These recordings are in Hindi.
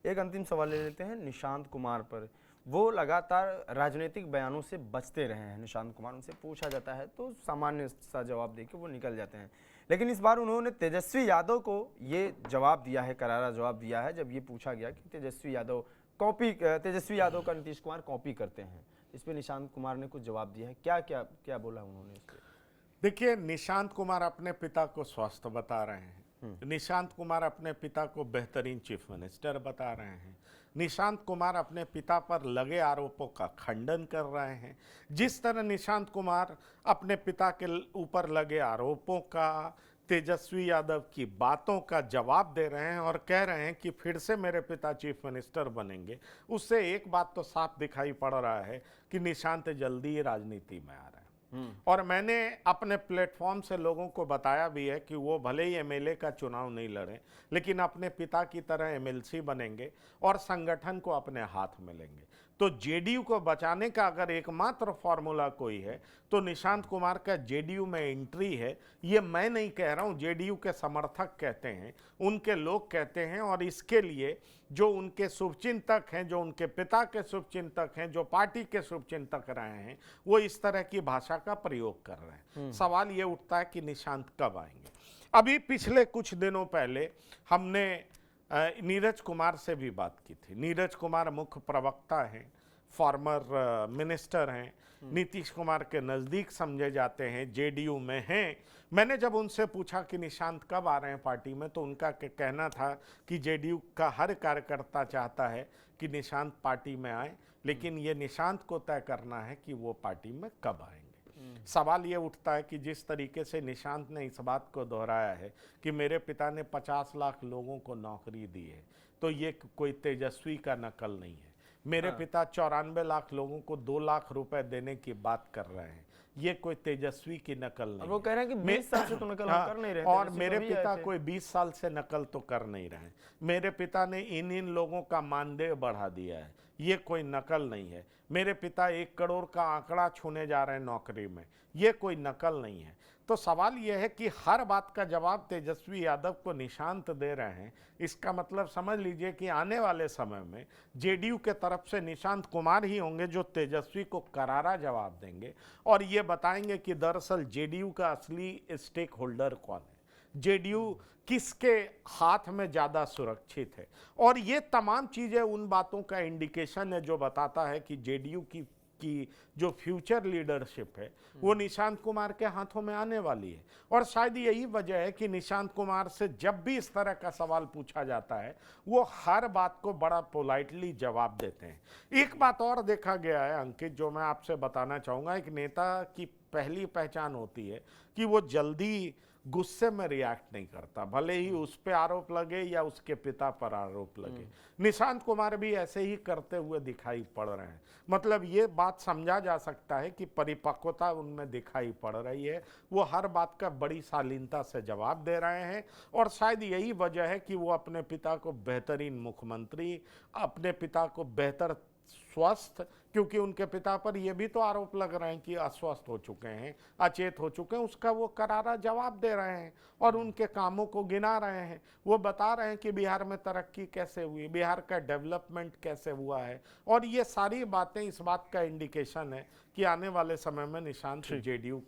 एक अंतिम सवाल ले लेते हैं निशांत कुमार पर। वो लगातार राजनीतिक बयानों से बचते रहे हैं। निशांत कुमार, उनसे पूछा जाता है तो सामान्य सा जवाब देके वो निकल जाते हैं, लेकिन इस बार उन्होंने तेजस्वी यादव को ये जवाब दिया है, करारा जवाब दिया है जब ये पूछा गया कि तेजस्वी यादव का नीतीश कुमार कॉपी करते हैं। इस पे निशांत कुमार ने कुछ जवाब दिया है, क्या क्या क्या बोला उन्होंने इस पे? देखिए, निशांत कुमार अपने पिता को स्वस्थ बता रहे हैं, निशांत कुमार अपने पिता को बेहतरीन चीफ मिनिस्टर बता रहे हैं, निशांत कुमार अपने पिता पर लगे आरोपों का खंडन कर रहे हैं। जिस तरह निशांत कुमार अपने पिता के ऊपर लगे आरोपों का, तेजस्वी यादव की बातों का जवाब दे रहे हैं और कह रहे हैं कि फिर से मेरे पिता चीफ मिनिस्टर बनेंगे, उससे एक बात तो साफ दिखाई पड़ रहा है कि निशांत जल्दी ही राजनीति में आ रहा है। और मैंने अपने प्लेटफॉर्म से लोगों को बताया भी है कि वो भले ही एमएलए का चुनाव नहीं लड़ें, लेकिन अपने पिता की तरह एमएलसी बनेंगे और संगठन को अपने हाथ में लेंगे। तो जेडीयू को बचाने का अगर एकमात्र फॉर्मूला कोई है तो निशांत कुमार का जेडीयू में एंट्री है। ये मैं नहीं कह रहा हूँ, जेडीयू के समर्थक कहते हैं, उनके लोग कहते हैं, और इसके लिए जो उनके शुभचिंतक हैं, जो उनके पिता के शुभचिंतक हैं, जो पार्टी के शुभचिंतक रहे हैं, वो इस तरह की भाषा का प्रयोग कर रहे हैं। सवाल ये उठता है कि निशांत कब आएंगे। अभी पिछले कुछ दिनों पहले हमने नीरज कुमार से भी बात की थी। नीरज कुमार मुख्य प्रवक्ता हैं, फॉर्मर मिनिस्टर हैं, नीतीश कुमार के नज़दीक समझे जाते हैं, जेडीयू में हैं। मैंने जब उनसे पूछा कि निशांत कब आ रहे हैं पार्टी में, तो उनका कहना था कि जेडीयू का हर कार्यकर्ता चाहता है कि निशांत पार्टी में आए, लेकिन ये निशांत को तय करना है कि वो पार्टी में कब आएंगे। सवाल ये उठता है कि जिस तरीके से निशांत ने इस बात को दोहराया है कि मेरे पिता ने 50 लाख लोगों को नौकरी दी है, तो ये कोई तेजस्वी का नकल नहीं है। मेरे पिता 94 लाख लोगों को 2 लाख रुपए देने की बात कर रहे हैं, ये कोई तेजस्वी की नकल नहीं। वो कह रहे हैं कि 20 साल से तो नकल कर नहीं रहे, और मेरे पिता कोई 20 साल से नकल तो कर नहीं रहे। मेरे पिता ने इन लोगों का मानदेय बढ़ा दिया है, ये कोई नकल नहीं है। मेरे पिता 1 करोड़ का आंकड़ा छूने जा रहे हैं नौकरी में, ये कोई नकल नहीं है। तो सवाल यह है कि हर बात का जवाब तेजस्वी यादव को निशांत दे रहे हैं। इसका मतलब समझ लीजिए कि आने वाले समय में जेडीयू के तरफ से निशांत कुमार ही होंगे जो तेजस्वी को करारा जवाब देंगे और ये बताएंगे कि दरअसल जेडीयू का असली स्टेक होल्डर कौन है, जेडीयू किसके हाथ में ज़्यादा सुरक्षित है। और ये तमाम चीज़ें उन बातों का इंडिकेशन है जो बताता है कि जेडीयू की जो फ्यूचर लीडरशिप है वो निशांत कुमार के हाथों में आने वाली है। और शायद यही वजह है कि निशांत कुमार से जब भी इस तरह का सवाल पूछा जाता है वो हर बात को बड़ा पोलाइटली जवाब देते हैं। एक बात और देखा गया है अंकित, जो मैं आपसे बताना चाहूँगा, एक नेता की पहली पहचान होती है कि वो जल्दी गुस्से में रिएक्ट नहीं करता, भले ही उस पे आरोप लगे या उसके पिता पर आरोप लगे। निशांत कुमार भी ऐसे ही करते हुए दिखाई पड़ रहे हैं। मतलब ये बात समझा जा सकता है कि परिपक्वता उनमें दिखाई पड़ रही है, वो हर बात का बड़ी शालीनता से जवाब दे रहे हैं। और शायद यही वजह है कि वो अपने पिता को बेहतरीन मुख्यमंत्री, अपने पिता को बेहतर स्वस्थ, क्योंकि उनके पिता पर यह भी तो आरोप लग रहे हैं कि अस्वस्थ हो चुके हैं, अचेत हो चुके हैं, उसका वो करारा जवाब दे रहे हैं और उनके कामों को गिना रहे हैं। वो बता रहे हैं कि बिहार में तरक्की कैसे हुई, बिहार का डेवलपमेंट कैसे हुआ है। और ये सारी बातें इस बात का इंडिकेशन है कि आने वाले समय में निशांत जेडीयू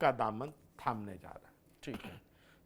का दामन थामने जा रहा है। ठीक है।